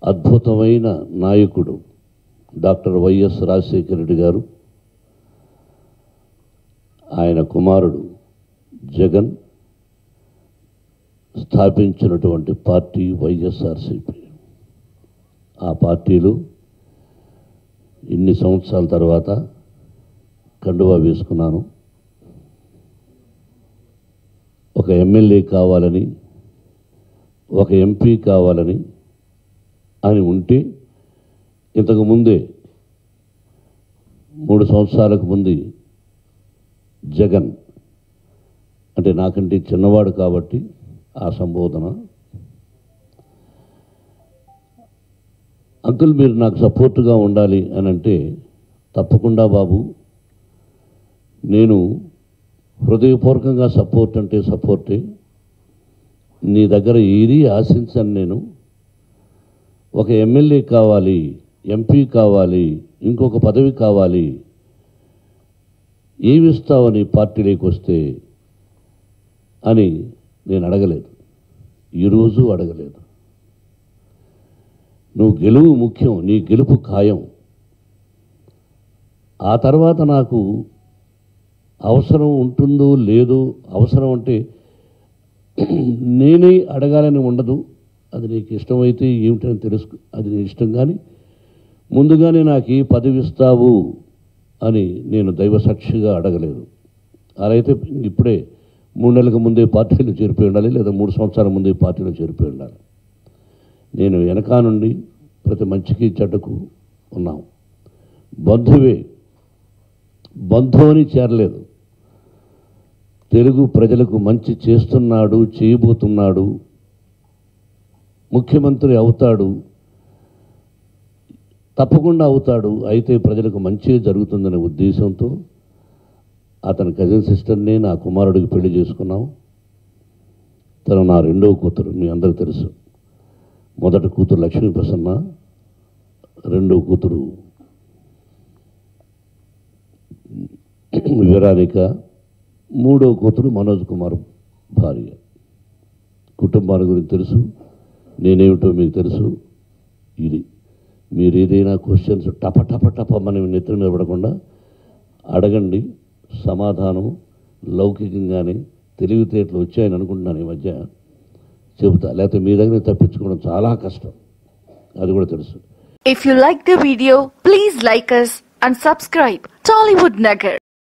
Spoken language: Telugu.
అద్భుతమైన నాయకుడు డాక్టర్ వైఎస్ రాజశేఖర రెడ్డి గారు, ఆయన కుమారుడు జగన్ స్థాపించినటువంటి పార్టీ వైఎస్ఆర్సీపీ. ఆ పార్టీలో ఇన్ని సంవత్సరాల తర్వాత కండువా వేసుకున్నాను. ఒక ఎమ్మెల్యే కావాలని, ఒక ఎంపీ కావాలని అని ఉంటే ఇంతకు ముందే 3 సంవత్సరాలకు ముందు జగన్ అంటే నాకంటే చిన్నవాడు కాబట్టి ఆ సంబోధన, అంకుల్ మీరు నాకు సపోర్టుగా ఉండాలి అని అంటే, తప్పకుండా బాబు, నేను హృదయపూర్వకంగా సపోర్ట్ అంటే సపోర్టే, నీ దగ్గర ఏది ఆశించను. నేను ఒక ఎమ్మెల్యే కావాలి, ఎంపీ కావాలి, ఇంకొక పదవి కావాలి, ఏమిస్తావని పార్టీలోకి వస్తే అని నేను అడగలేదు, ఈరోజు అడగలేదు. నువ్వు గెలువు ముఖ్యం, నీ గెలుపు ఖాయం. ఆ తర్వాత నాకు అవసరం ఉంటుందో లేదో, అవసరం అంటే నేనే అడగాలని ఉండదు. అది నీకు ఇష్టమైతే ఏమిటని తెలుసు, అది నీ ఇష్టం. కానీ ముందుగానే నాకు ఈ పదవి ఇస్తావు అని నేను దైవసాక్షిగా అడగలేదు. అలా అయితే ఇప్పుడే 3 నెలలకు ముందే పార్టీలో చేరిపోయి ఉండాలి, లేదా 3 సంవత్సరాల ముందే పార్టీలో చేరిపోయి ఉండాలి. నేను వెనకా నుండి ప్రతి మంచికి చెడ్డకు ఉన్నాం. బంధువే, బంధువుని చేరలేదు. తెలుగు ప్రజలకు మంచి చేస్తున్నాడు, చేయబోతున్నాడు, ముఖ్యమంత్రి అవుతాడు, తప్పకుండా అవుతాడు, అయితే ప్రజలకు మంచి జరుగుతుందనే ఉద్దేశంతో అతని కజిన్ సిస్టర్ని నా కుమారుడికి పెళ్లి చేసుకున్నాం. తను నా 2వ కూతురు, మీ అందరికీ తెలుసు. మొదటి కూతురు లక్ష్మీ ప్రసన్న, 2వ కూతురు వివరానిక, 3వ కూతురు మనోజ్ కుమార్ భార్య. కుటుంబాల గురించి తెలుసు, నేనేమిటో మీకు తెలుసు. ఇది మీరు ఏదైనా క్వశ్చన్స్ టప టప టప మనం నెత్తిన నిలబడకుండా అడగండి. సమాధానం లౌకికంగానే తెలివితేటలు వచ్చాయని అనుకుంటున్నాను. ఈ మధ్య చెబుతా, లేకపోతే మీ దగ్గర తప్పించుకోవడం చాలా కష్టం, అది కూడా తెలుసు. If you like the video, please like us and subscribe Tollywood Nagar.